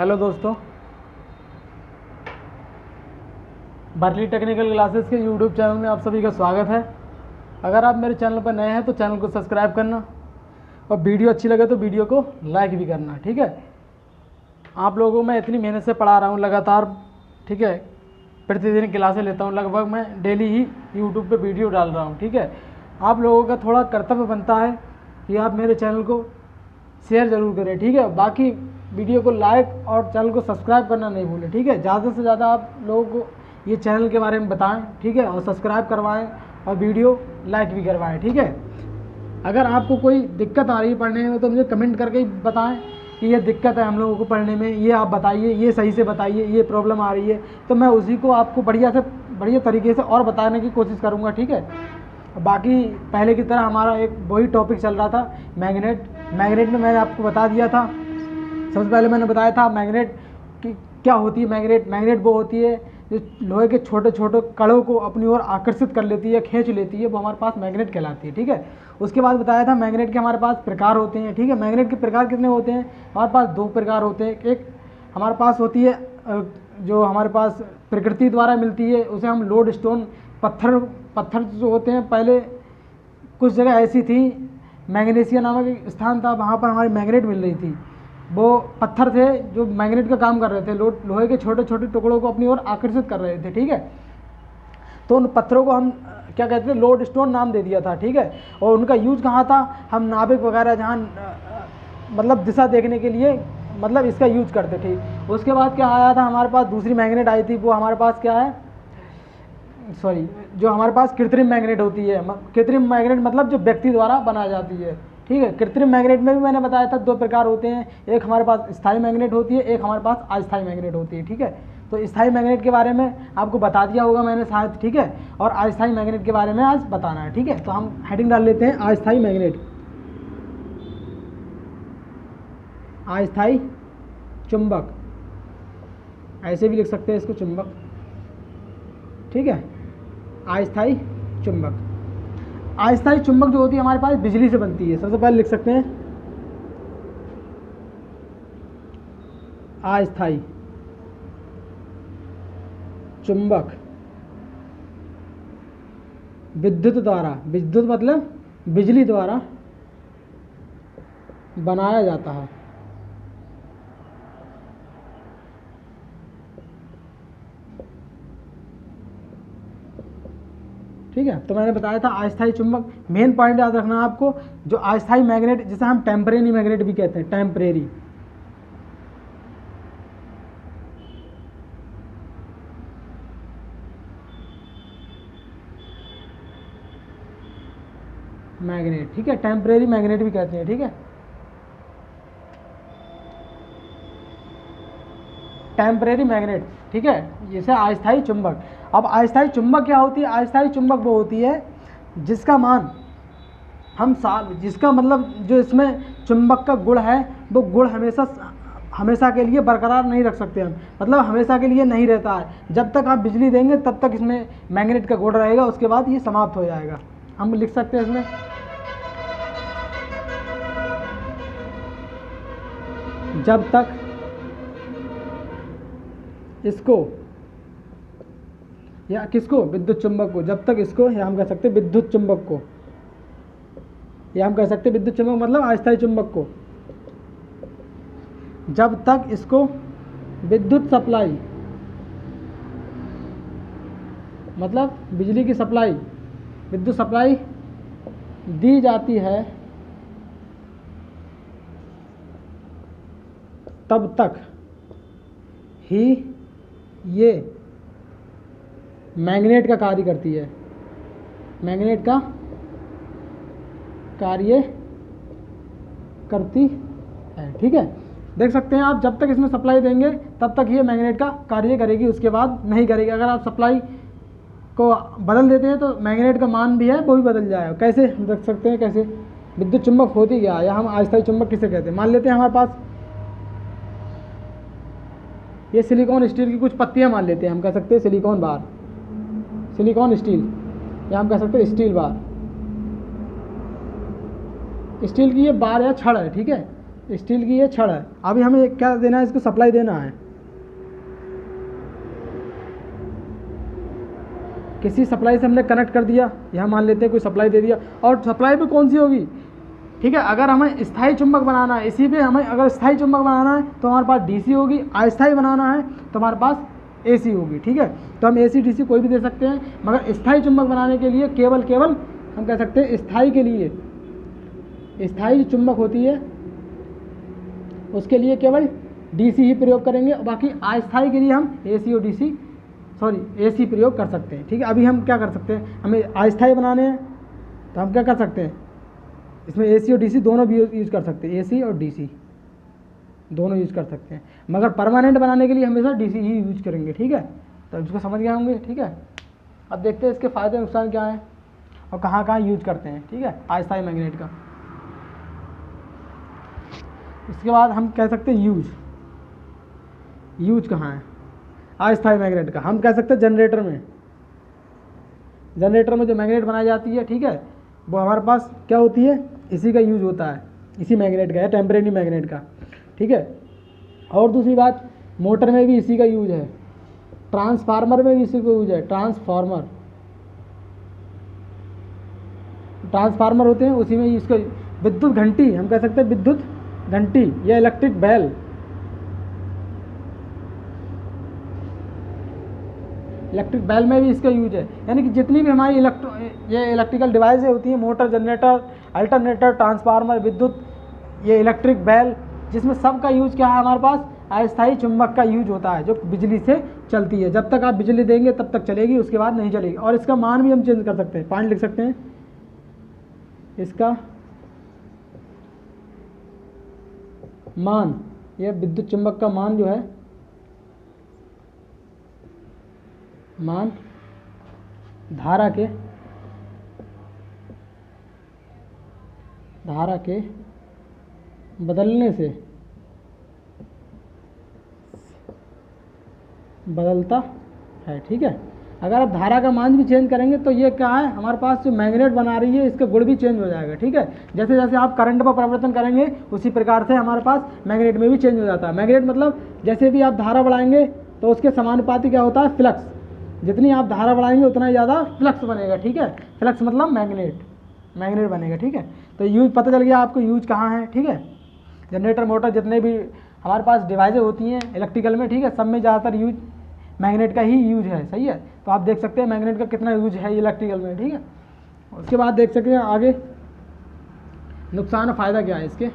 Hello दोस्तों, barley technical classes के YouTube channel में आप सभी का स्वागत है। अगर आप मेरे चैनल पर नए हैं तो चैनल को सब्सक्राइब करना और वीडियो अच्छी लगे तो वीडियो को लाइक भी करना। ठीक है, आप लोगों को मैं इतनी मेहनत से पढ़ा रहा हूँ लगातार। ठीक है, प्रतिदिन क्लासें लेता हूँ, लगभग मैं डेली ही यूट्यूब पे वीडियो डाल रहा हूँ। ठीक है, आप लोगों का थोड़ा कर्तव्य बनता है कि आप मेरे चैनल को शेयर ज़रूर करें। ठीक है, बाकी वीडियो को लाइक और चैनल को सब्सक्राइब करना नहीं भूलें। ठीक है, ज़्यादा से ज़्यादा आप लोगों को ये चैनल के बारे में बताएं। ठीक है, और सब्सक्राइब करवाएं और वीडियो लाइक भी करवाएं। ठीक है, अगर आपको कोई दिक्कत आ रही है पढ़ने में तो मुझे कमेंट करके ही बताएं कि ये दिक्कत है हम लोगों को पढ़ने में, ये आप बताइए, ये सही से बताइए, ये प्रॉब्लम आ रही है, तो मैं उसी को आपको बढ़िया तरीके से और बताने की कोशिश करूँगा। ठीक है, बाकी पहले की तरह हमारा एक वही टॉपिक चल रहा था, मैग्नेट में मैंने आपको बता दिया था। सबसे पहले मैंने बताया था मैग्नेट की क्या होती है। मैग्नेट वो होती है जो लोहे के छोटे छोटे कणों को अपनी ओर आकर्षित कर लेती है, खींच लेती है, वो हमारे पास मैग्नेट कहलाती है। ठीक है, उसके बाद बताया था मैग्नेट के हमारे पास प्रकार होते हैं। ठीक है, मैग्नेट के प्रकार कितने होते हैं? हमारे पास दो प्रकार होते हैं। एक हमारे पास होती है जो हमारे पास प्रकृति द्वारा मिलती है, उसे हम लोड स्टोन पत्थर जो होते हैं। पहले कुछ जगह ऐसी थी, मैग्नीशिया नामक एक स्थान था, वहाँ पर हमारी मैग्नेट मिल रही थी। वो पत्थर थे जो मैग्नेट का काम कर रहे थे, लोहे के छोटे छोटे टुकड़ों को अपनी ओर आकर्षित कर रहे थे। ठीक है, तो उन पत्थरों को हम क्या कहते थे, लोड स्टोन नाम दे दिया था। ठीक है, और उनका यूज कहाँ था? हम नाविक वगैरह जहाँ मतलब दिशा देखने के लिए मतलब इसका यूज करते थे। उसके बाद क्या आया था, हमारे पास दूसरी मैग्नेट आई थी। वो हमारे पास क्या है, जो हमारे पास कृत्रिम मैग्नेट होती है। कृत्रिम मैग्नेट मतलब जो व्यक्ति द्वारा बनाई जाती है। ठीक है, कृत्रिम मैग्नेट में भी मैंने बताया था दो प्रकार होते हैं, एक हमारे पास स्थायी मैग्नेट होती है, एक हमारे पास अस्थायी मैग्नेट होती है। ठीक है, तो स्थायी मैग्नेट के बारे में आपको बता दिया होगा मैंने शायद। ठीक है, और अस्थायी मैग्नेट के बारे में आज बताना है। ठीक है, तो हम हेडिंग डाल लेते हैं अस्थायी मैग्नेट। अस्थायी चुंबक, ऐसे भी लिख सकते हैं इसको, चुंबक। ठीक है, अस्थायी चुंबक। अस्थायी चुंबक जो होती है हमारे पास बिजली से बनती है। सबसे पहले लिख सकते हैं अस्थायी चुंबक विद्युत मतलब बिजली द्वारा बनाया जाता है। ठीक है, तो मैंने बताया था अस्थायी चुंबक। मेन पॉइंट याद रखना आपको, जो अस्थायी मैग्नेट जिसे हम टेम्परेरी मैग्नेट भी कहते हैं, टेम्परेरी मैग्नेट। ठीक है, टेम्परेरी मैग्नेट भी कहते हैं। ठीक है, टेम्परेरी मैग्नेट। ठीक है, जैसे अस्थायी चुंबक। अब अस्थायी चुंबक क्या होती है? अस्थायी चुंबक वो होती है जिसका मान जिसका मतलब जो इसमें चुंबक का गुण है, वो गुण हमेशा के लिए बरकरार नहीं रख सकते हम। मतलब हमेशा के लिए नहीं रहता है। जब तक आप बिजली देंगे तब तक इसमें मैग्नेट का गुण रहेगा, उसके बाद ये समाप्त हो जाएगा। हम लिख सकते हैं इसमें जब तक इसको या किसको, विद्युत चुंबक को, जब तक इसको, या हम कह सकते हैं विद्युत चुंबक को, या हम कह सकते हैं विद्युत चुंबक मतलब अस्थायी चुंबक को, जब तक इसको विद्युत सप्लाई मतलब बिजली की सप्लाई, विद्युत सप्लाई दी जाती है, तब तक ही ये मैग्नेट का कार्य करती है। मैग्नेट का कार्य करती है। ठीक है, देख सकते हैं आप, जब तक इसमें सप्लाई देंगे तब तक ये मैग्नेट का कार्य करेगी, उसके बाद नहीं करेगी। अगर आप सप्लाई को बदल देते हैं तो मैग्नेट का मान भी है वो भी बदल जाएगा। कैसे देख सकते हैं, कैसे विद्युत चुंबक होती क्या है, या हम अस्थायी चुंबक किसे कहते हैं? मान लेते हैं हमारे पास ये सिलिकॉन स्टील की कुछ पत्तियां मान लेते हैं। हम कह सकते हैं सिलिकॉन बार, सिलिकॉन स्टील, या हम कह सकते हैं स्टील बार। स्टील की ये बार या छड़ है। ठीक है, स्टील की ये छड़ है। अभी हमें क्या देना है, इसको सप्लाई देना है। किसी सप्लाई से हमने कनेक्ट कर दिया, यहाँ मान लेते हैं कोई सप्लाई दे दिया, और सप्लाई भी कौन सी होगी, ठीक है। अगर हमें स्थायी चुंबक बनाना है, इसी पे हमें अगर स्थायी चुंबक बनाना है तो हमारे पास डीसी होगी, अस्थायी बनाना है तो हमारे पास एसी होगी, ठीक है। तो हम एसी डीसी कोई भी दे सकते हैं, मगर स्थायी चुंबक बनाने के लिए केवल हम कह सकते हैं स्थायी के लिए, स्थायी चुंबक होती है उसके लिए केवल डीसी ही प्रयोग करेंगे, बाकी अस्थायी के लिए हम एसी और डीसी एसी प्रयोग कर सकते हैं, ठीक है। अभी हम क्या कर सकते हैं, हमें अस्थायी बनाने हैं तो हम क्या कर सकते हैं, इसमें एसी और डीसी दोनों भी यूज़ कर सकते हैं, एसी और डीसी दोनों यूज़ कर सकते हैं, मगर परमानेंट बनाने के लिए हमेशा डीसी ही यूज करेंगे, ठीक है। तो इसको समझ गए होंगे, ठीक है। अब देखते हैं इसके फ़ायदे नुकसान क्या हैं और कहाँ कहाँ यूज करते हैं, ठीक है, अस्थायी मैग्नेट का। इसके बाद हम कह सकते हैं यूज कहाँ है अस्थायी मैग्नेट का, हम कह सकते हैं जनरेटर में जो मैग्नेट बनाई जाती है, ठीक है, वो हमारे पास क्या होती है, इसी का यूज होता है, इसी मैग्नेट का है, टेम्परेरी मैग्नेट का, ठीक है। और दूसरी बात, मोटर में भी इसी का यूज है, ट्रांसफार्मर में भी इसी का यूज है, ट्रांसफार्मर होते हैं उसी में इसका, विद्युत घंटी हम कह सकते हैं, विद्युत घंटी या इलेक्ट्रिक बैल में भी इसका यूज है। यानी कि जितनी भी हमारी ये इलेक्ट्रिकल डिवाइसें होती हैं, मोटर, जनरेटर, अल्टरनेटर, ट्रांसफार्मर, विद्युत, ये इलेक्ट्रिक बैल, जिसमें सबका यूज क्या है, हमारे पास अस्थायी चुंबक का यूज होता है, जो बिजली से चलती है। जब तक आप बिजली देंगे तब तक चलेगी, उसके बाद नहीं चलेगी। और इसका मान भी हम चेंज कर सकते हैं, पॉइंट लिख सकते हैं, इसका मान, यह विद्युत चुंबक का मान जो है, मान धारा के बदलने से बदलता है, ठीक है। अगर आप धारा का मान भी चेंज करेंगे तो ये क्या है, हमारे पास जो मैग्नेट बना रही है इसका गुण भी चेंज हो जाएगा, ठीक है। जैसे जैसे आप करंट पर परिवर्तन करेंगे उसी प्रकार से हमारे पास मैग्नेट में भी चेंज हो जाता है। मैग्नेट मतलब जैसे भी आप धारा बढ़ाएंगे तो उसके समानुपाती क्या होता है, फ्लक्स। जितनी आप धारा बढ़ाएंगे उतना ही ज़्यादा फ्लक्स बनेगा, ठीक है। फ्लक्स मतलब मैग्नेट बनेगा, ठीक है। तो यूज पता चल गया आपको, यूज कहाँ है, ठीक है। जनरेटर, मोटर, जितने भी हमारे पास डिवाइसें होती हैं इलेक्ट्रिकल में, ठीक है, सब में ज़्यादातर यूज मैग्नेट का ही यूज है, सही है। तो आप देख सकते हैं मैग्नेट का कितना यूज है इलेक्ट्रिकल में, ठीक है। उसके बाद देख सकते हैं आगे नुकसान और फ़ायदा क्या है इसके।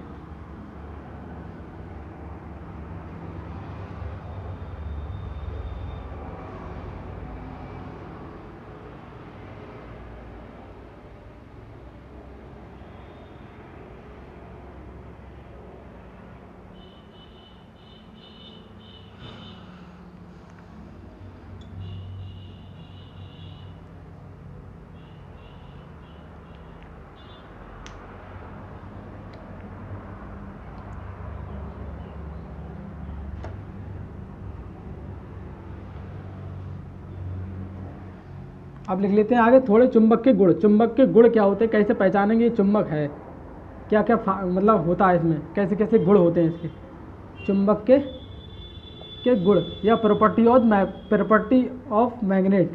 अब लिख लेते हैं आगे थोड़े चुंबक के गुण। चुंबक के गुण क्या होते हैं, कैसे पहचानेंगे ये चुंबक है, क्या क्या मतलब होता है इसमें, कैसे कैसे गुण होते हैं इसके। चुंबक के गुण या प्रॉपर्टी ऑफ मैग्नेट,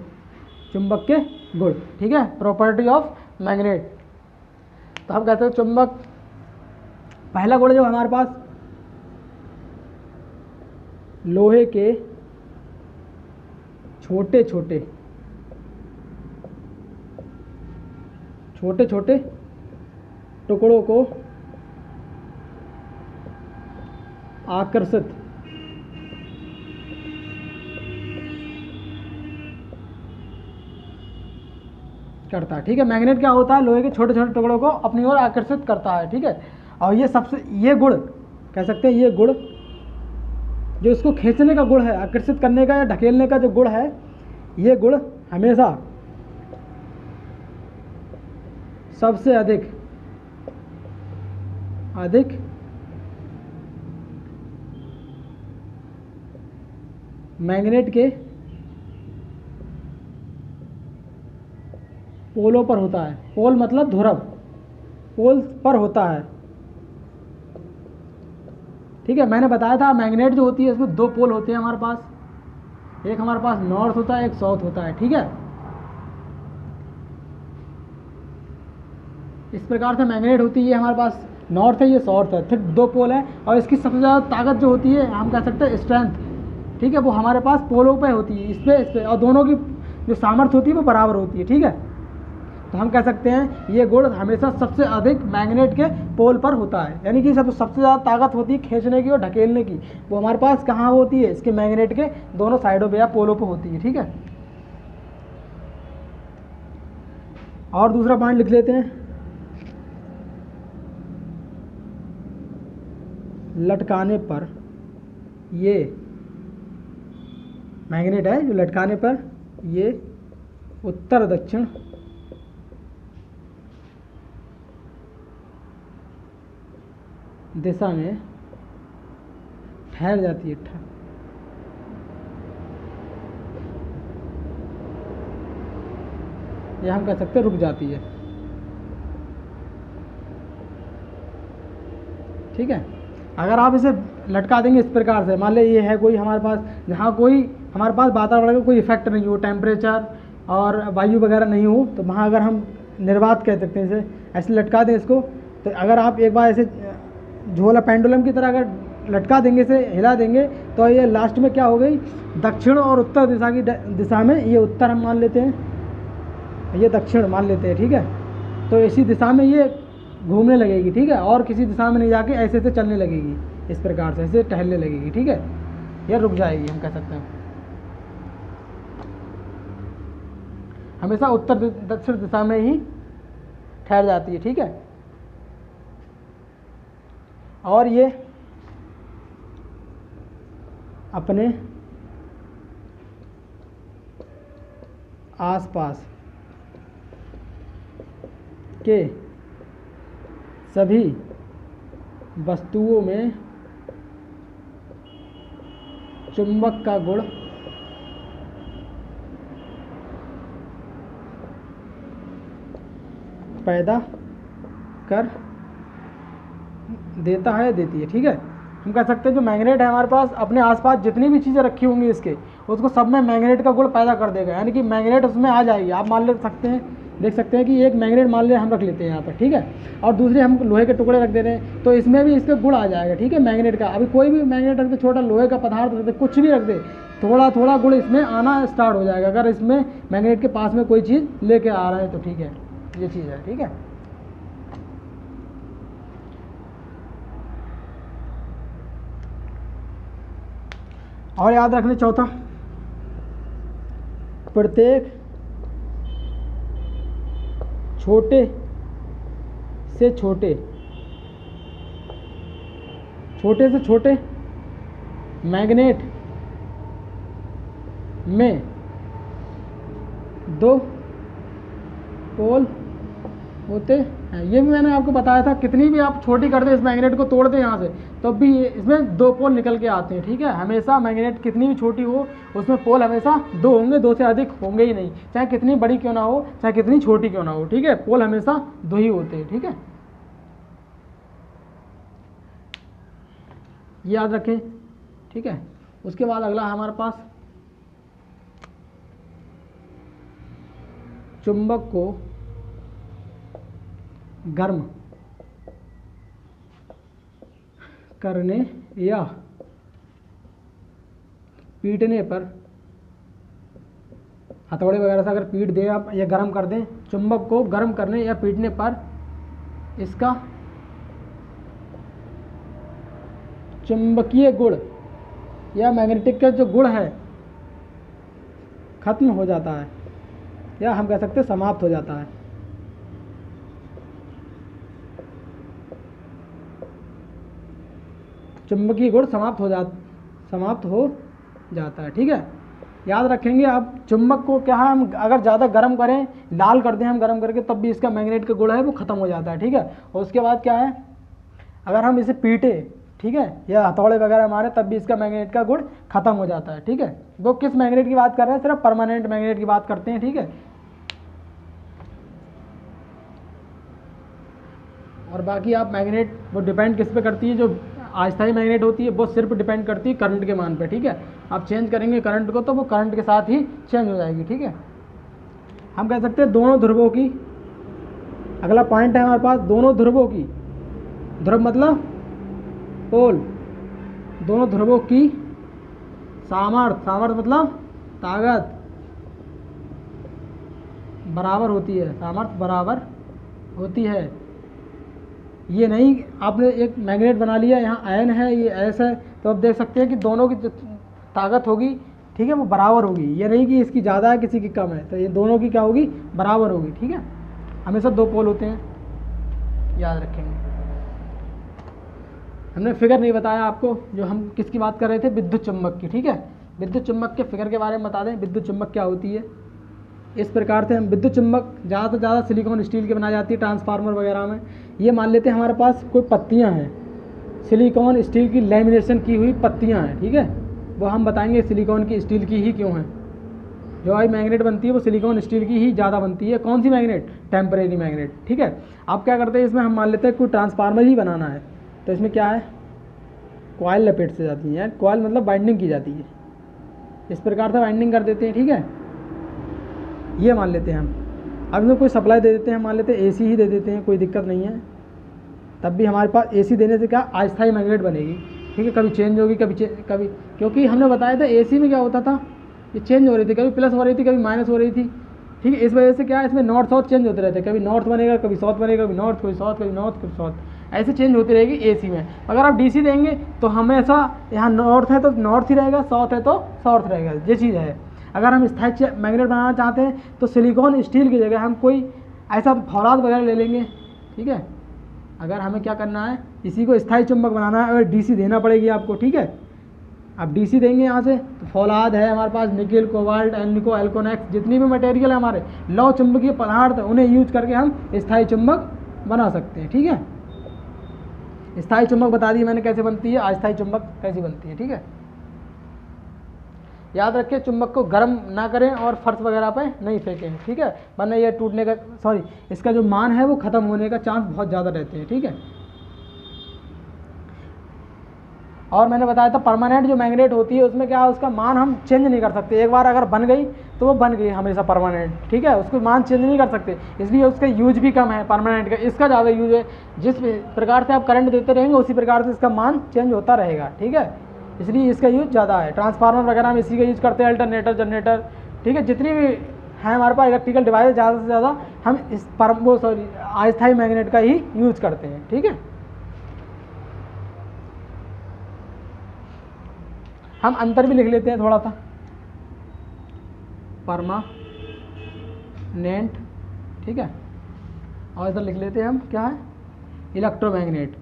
चुंबक के गुण, ठीक है, प्रॉपर्टी ऑफ मैग्नेट। तो हम कहते हैं चुंबक, पहला गुण जो हमारे पास, लोहे के छोटे छोटे टुकड़ों को आकर्षित करता है, ठीक है। मैग्नेट क्या होता है, लोहे के छोटे छोटे टुकड़ों को अपनी ओर आकर्षित करता है, ठीक है। और ये गुण कह सकते हैं, ये गुण जो इसको खींचने का गुण है, आकर्षित करने का या ढकेलने का जो गुण है, ये गुण हमेशा सबसे अधिक मैग्नेट के पोलों पर होता है। पोल मतलब ध्रुव, पोल पर होता है, ठीक है। मैंने बताया था मैग्नेट जो होती है इसमें दो पोल होते हैं हमारे पास, एक हमारे पास नॉर्थ होता है, एक साउथ होता है, ठीक है। इस प्रकार से मैग्नेट होती है, हमारे पास नॉर्थ है, ये साउथ है, फिर दो पोल है, और इसकी सबसे ज़्यादा ताकत जो होती है हम कह सकते हैं स्ट्रेंथ, ठीक है, वो हमारे पास पोलों पे होती है, इस पे, और दोनों की जो सामर्थ्य होती है वो बराबर होती है, ठीक है। तो हम कह सकते हैं ये गुण हमेशा सबसे अधिक मैग्नेट के पोल पर होता है, यानी कि सबसे ज़्यादा ताकत होती है खींचने की और ढकेलने की, वो हमारे पास कहाँ होती है, इसके मैग्नेट के दोनों साइडों पे या पोलों पे होती है, ठीक है। और दूसरा पॉइंट लिख लेते हैं, लटकाने पर ये मैग्नेट है जो लटकाने पर ये उत्तर दक्षिण दिशा में ठहर जाती है, या हम कह सकते हैं रुक जाती है, ठीक है। अगर आप इसे लटका देंगे इस प्रकार से, मान लें ये है कोई हमारे पास, जहाँ कोई हमारे पास वातावरण का कोई इफेक्ट नहीं हो, टेम्परेचर और वायु वगैरह नहीं हो, तो वहाँ अगर हम निर्वात कह सकते हैं इसे, ऐसे लटका दें इसको, तो अगर आप एक बार ऐसे झोला पेंडुलम की तरह अगर लटका देंगे, इसे हिला देंगे, तो ये लास्ट में क्या हो गई, दक्षिण और उत्तर दिशा में, ये उत्तर हम मान लेते हैं, ये दक्षिण मान लेते हैं, ठीक है। तो इसी दिशा में ये घूमने लगेगी, ठीक है, और किसी दिशा में नहीं जाके ऐसे ऐसे चलने लगेगी, इस प्रकार से ऐसे टहलने लगेगी, ठीक है, या रुक जाएगी हम कह सकते हैं। हमेशा उत्तर दक्षिण दिशा में ही ठहर जाती है, ठीक है। और ये अपने आसपास के सभी वस्तुओं में चुंबक का गुण पैदा कर देता है, देती है, ठीक है। हम कह सकते हैं जो मैग्नेट है हमारे पास, अपने आसपास जितनी भी चीज़ें रखी होंगी इसके, उसको सब में मैग्नेट का गुण पैदा कर देगा, यानी कि मैग्नेट उसमें आ जाएगी। आप मान ले सकते हैं, देख सकते हैं कि एक मैग्नेट मान ले हम रख लेते हैं यहाँ पर, ठीक है, और दूसरे हम लोहे के टुकड़े रख दे रहे हैं, तो इसमें भी इसका गुण आ जाएगा, ठीक है, मैग्नेट का। अभी कोई भी मैग्नेट रख दे, छोटा लोहे का पदार्थ रख दे, कुछ भी रख दे, थोड़ा थोड़ा गुण इसमें आना स्टार्ट हो जाएगा, अगर इसमें मैग्नेट के पास में कोई चीज़ लेके आ रहा है तो, ठीक है, ये चीज़ है, ठीक है। और याद रखने चौथा, प्रत्येक छोटे से छोटे मैग्नेट में दो पोल होते हैं। ये भी मैंने आपको बताया था, कितनी भी आप छोटी कर दें, इस मैग्नेट को तोड़ दें यहाँ से, तो भी इसमें दो पोल निकल के आते हैं, ठीक है। हमेशा मैग्नेट कितनी भी छोटी हो, उसमें पोल हमेशा दो होंगे, दो से अधिक होंगे ही नहीं, चाहे कितनी बड़ी क्यों ना हो, चाहे कितनी छोटी क्यों ना हो, ठीक है, पोल हमेशा दो ही होते हैं, ठीक है, ये याद रखें, ठीक है। उसके बाद अगला हमारे पास चुंबक को गर्म करने या पीटने पर, हथौड़े वगैरह से अगर पीट दें आप या गर्म कर दें, चुंबक को गर्म करने या पीटने पर इसका चुंबकीय गुण या मैग्नेटिक का जो गुण है खत्म हो जाता है, या हम कह सकते हैं समाप्त हो जाता है। चुंबकीय गुण समाप्त हो जाता है, ठीक है। याद रखेंगे आप, चुंबक को क्या है, हम अगर ज़्यादा गर्म करें, लाल कर दें हम गर्म करके, तब भी इसका मैग्नेट का गुण है वो ख़त्म हो जाता है, ठीक है। और उसके बाद क्या है, अगर हम इसे पीटे, ठीक है, या हथौड़े वगैरह मारे, तब भी इसका मैग्नेट का गुण खत्म हो जाता है, ठीक है। वो किस मैग्नेट की बात कर रहे हैं, सिर्फ परमानेंट मैग्नेट की बात करते हैं, ठीक है। और बाकी आप मैग्नेट वो डिपेंड किस पे करती है, जो अस्थायी मैग्नेट होती है वो सिर्फ डिपेंड करती है करंट के मान पे, ठीक है। आप चेंज करेंगे करंट को तो वो करंट के साथ ही चेंज हो जाएगी, ठीक है। हम कह सकते हैं दोनों ध्रुवों की, अगला पॉइंट है हमारे पास, दोनों ध्रुवों की, ध्रुव मतलब पोल, दोनों ध्रुवों की सामर्थ्य, सामर्थ्य मतलब ताकत बराबर होती है, सामर्थ्य बराबर होती है। ये नहीं आपने एक मैग्नेट बना लिया, यहाँ आयन है, ये एस है, तो आप देख सकते हैं कि दोनों की जो ताकत होगी, ठीक है, वो बराबर होगी। ये नहीं कि इसकी ज़्यादा है किसी की कम है, तो ये दोनों की क्या होगी, बराबर होगी, ठीक है। हमेशा दो पोल होते हैं, याद रखेंगे। हमने फिगर नहीं बताया आपको, जो हम किसकी बात कर रहे थे, विद्युत चुम्बक की, ठीक है। विद्युत चुम्बक के फिगर के बारे में बता दें, विद्युत चुम्बक क्या होती है। इस प्रकार से हम विद्युत चुम्बक ज़्यादा से ज़्यादा सिलिकॉन स्टील की बनाई जाती है ट्रांसफार्मर वगैरह में। ये मान लेते हैं हमारे पास कोई पत्तियाँ हैं, सिलिकॉन स्टील की लैमिनेशन की हुई पत्तियाँ हैं, ठीक है। वो हम बताएंगे सिलिकॉन की स्टील की ही क्यों है। जो आई मैग्नेट बनती है वो सिलिकॉन स्टील की ही ज़्यादा बनती है। कौन सी मैग्नेट, टेम्परेरी मैग्नेट, ठीक है। आप क्या करते हैं, इसमें हम मान लेते हैं कोई ट्रांसफार्मर ही बनाना है, तो इसमें क्या है, कॉइल लपेट से जाती है, कॉइल मतलब बाइंडिंग की जाती है, इस प्रकार से बाइंडिंग कर देते हैं, ठीक है। ये मान लेते हैं हम। अब इसमें कोई सप्लाई दे देते हैं, मान लेते हैं एसी ही दे देते हैं, कोई दिक्कत नहीं है। तब भी हमारे पास एसी देने से क्या अस्थायी मैग्नेट बनेगी, ठीक है। कभी चेंज होगी, कभी क्योंकि हमने बताया था एसी में क्या होता था, ये चेंज हो रही थी, कभी प्लस हो रही थी, कभी माइनस हो रही थी, ठीक है। इस वजह से क्या है, इसमें नॉर्थ साउथ चेंज होते रहते हैं, कभी नॉर्थ बनेगा, कभी साउथ बनेगा, कभी नॉर्थ, कभी साउथ, कभी नॉर्थ, कभी साउथ, ऐसे चेंज होती रहेगी एसी में। अगर आप डीसी देंगे तो हमेशा यहाँ नॉर्थ है तो नॉर्थ ही रहेगा, साउथ है तो साउथ रहेगा, ये चीज़ है। अगर हम स्थायी मैग्नेट बनाना चाहते हैं तो सिलिकॉन स्टील की जगह हम कोई ऐसा फौलाद वगैरह ले लेंगे, ठीक है। अगर हमें क्या करना है, इसी को स्थायी चुंबक बनाना है और डीसी देना पड़ेगी आपको, ठीक है। अब डीसी देंगे यहाँ से तो फौलाद है हमारे पास, निकेल, कोबाल्ट, एल्निको, एल्कोनेक्स, जितनी भी मटेरियल है हमारे लौह चुंबकीय पदार्थ, उन्हें यूज करके हम स्थायी चुंबक बना सकते हैं, ठीक है। स्थायी चुंबक बता दी मैंने कैसे बनती है, अस्थायी चुंबक कैसे बनती है, ठीक है। याद रखिए चुंबक को गर्म ना करें और फर्श वगैरह पे नहीं फेंकें, ठीक है, वरना ये टूटने का, सॉरी, इसका जो मान है वो ख़त्म होने का चांस बहुत ज़्यादा रहते हैं, ठीक है। और मैंने बताया था परमानेंट जो मैग्नेट होती है उसमें क्या है, उसका मान हम चेंज नहीं कर सकते। एक बार अगर बन गई तो वो बन गई हमेशा परमानेंट, ठीक है, उसको मान चेंज नहीं कर सकते, इसलिए उसका यूज भी कम है परमानेंट का, इसका ज़्यादा यूज है। जिस प्रकार से आप करंट देते रहेंगे उसी प्रकार से इसका मान चेंज होता रहेगा, ठीक है, इसलिए इसका यूज ज़्यादा है। ट्रांसफार्मर वगैरह में इसी का यूज करते हैं, अल्टरनेटर, जनरेटर, ठीक है, जितनी भी हैं हमारे पास इलेक्ट्रिकल डिवाइस, ज़्यादा से ज़्यादा हम इस अस्थायी मैग्नेट का ही यूज करते हैं, ठीक है। हम अंतर भी लिख लेते हैं थोड़ा सा, परमानेंट, ठीक है, और इधर लिख लेते हैं हम क्या है, इलेक्ट्रोमैग्नेट,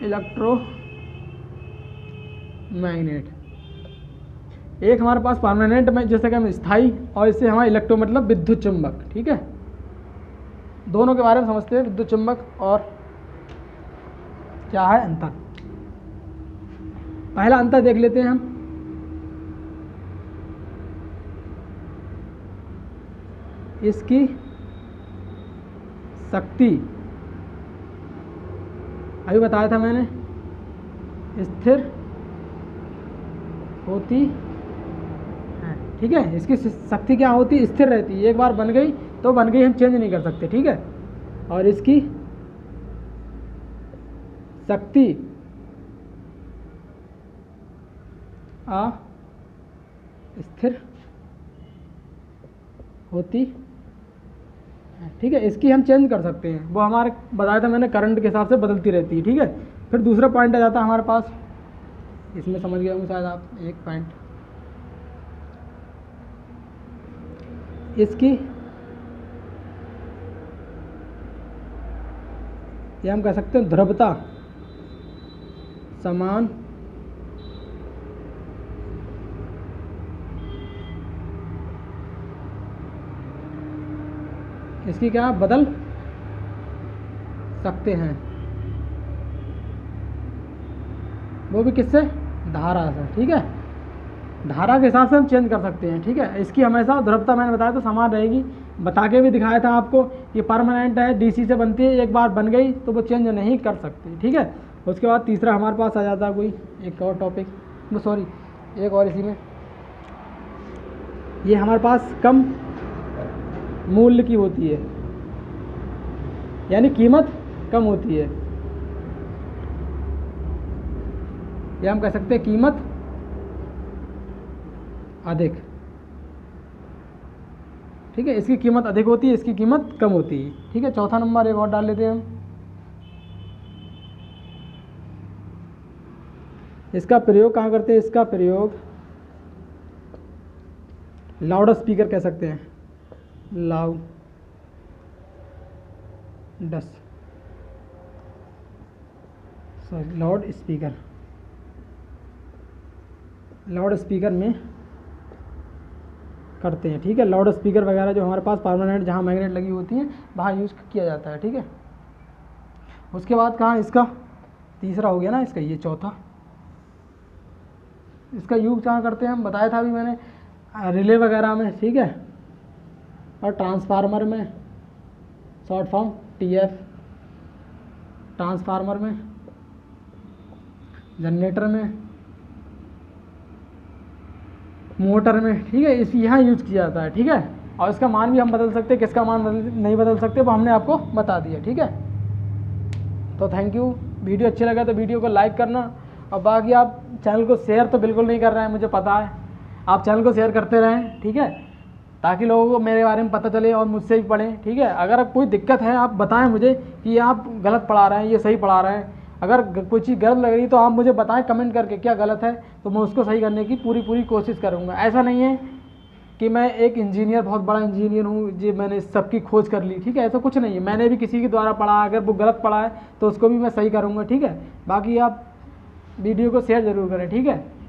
इलेक्ट्रोमैग्नेट। एक हमारे पास परमानेंट में जैसे कि हम स्थायी, और इससे हमारा इलेक्ट्रो मतलब विद्युत चुंबक, ठीक है। दोनों के बारे में समझते हैं, विद्युत चुंबक और क्या है अंतर। पहला अंतर देख लेते हैं हम, इसकी शक्ति, अभी बताया था मैंने, स्थिर होती है, ठीक है। इसकी शक्ति क्या होती है, स्थिर रहती है, एक बार बन गई तो बन गई, हम चेंज नहीं कर सकते, ठीक है। और इसकी शक्ति स्थिर होती है, ठीक है, इसकी हम चेंज कर सकते हैं, वो हमारे बताया था मैंने करंट के हिसाब से बदलती रहती है, ठीक है। फिर दूसरा पॉइंट आ जाता है हमारे पास, इसमें समझ गए होंगे शायद आप, एक पॉइंट, इसकी ये हम कह सकते हैं ध्रुवता समान इसकी क्या बदल सकते हैं, वो भी किससे, धारा से, ठीक है। धारा के हिसाब से हम चेंज कर सकते हैं, ठीक है। इसकी हमेशा ध्रुवता मैंने बताया तो समान रहेगी, बता के भी दिखाया था आपको, ये परमानेंट है, डीसी से बनती है, एक बार बन गई तो वो चेंज नहीं कर सकती, ठीक है। उसके बाद तीसरा हमारे पास आ जाता है कोई एक और टॉपिक, सॉरी एक और इसी में, ये हमारे पास कम मूल्य की होती है, यानी कीमत कम होती है, या हम कह सकते हैं कीमत अधिक। ठीक है, इसकी कीमत अधिक होती है, इसकी कीमत कम होती है। ठीक है, चौथा नंबर एक और डाल लेते हैं हम। इसका प्रयोग कहाँ करते हैं? इसका प्रयोग लाउड स्पीकर कह सकते हैं, लाउड स्पीकर में करते हैं। ठीक है, लाउड स्पीकर वगैरह जो हमारे पास परमानेंट जहाँ मैग्नेट लगी होती हैं वहाँ यूज़ किया जाता है। ठीक है, उसके बाद कहाँ इसका तीसरा हो गया ना, इसका ये चौथा, इसका यूज़ कहाँ करते हैं हम बताया था अभी मैंने, रिले वगैरह में। ठीक है, और ट्रांसफार्मर में, शॉर्ट फॉर्म TF, ट्रांसफार्मर में, जनरेटर में, मोटर में। ठीक है, इस यहाँ यूज़ किया जाता है। ठीक है, और इसका मान भी हम बदल सकते हैं, किसका मान नहीं बदल सकते वो हमने आपको बता दिया। ठीक है, तो थैंक यू। वीडियो अच्छी लगा तो वीडियो को लाइक करना, और बाकी आप चैनल को शेयर तो बिल्कुल नहीं कर रहे हैं, मुझे पता है, आप चैनल को शेयर करते रहें। ठीक है, ताकि लोगों को मेरे बारे में पता चले और मुझसे भी पढ़ें। ठीक है, अगर कोई दिक्कत है आप बताएं मुझे कि आप गलत पढ़ा रहे हैं, ये सही पढ़ा रहे हैं। अगर कोई चीज़ गलत लग रही तो आप मुझे बताएं कमेंट करके क्या गलत है, तो मैं उसको सही करने की पूरी कोशिश करूँगा। ऐसा नहीं है कि मैं एक इंजीनियर, बहुत बड़ा इंजीनियर हूँ जी, मैंने सबकी खोज कर ली। ठीक है, ऐसा कुछ नहीं है, मैंने भी किसी के द्वारा पढ़ा, अगर वो गलत पढ़ा है तो उसको भी मैं सही करूँगा। ठीक है, बाकी आप वीडियो को शेयर ज़रूर करें। ठीक है।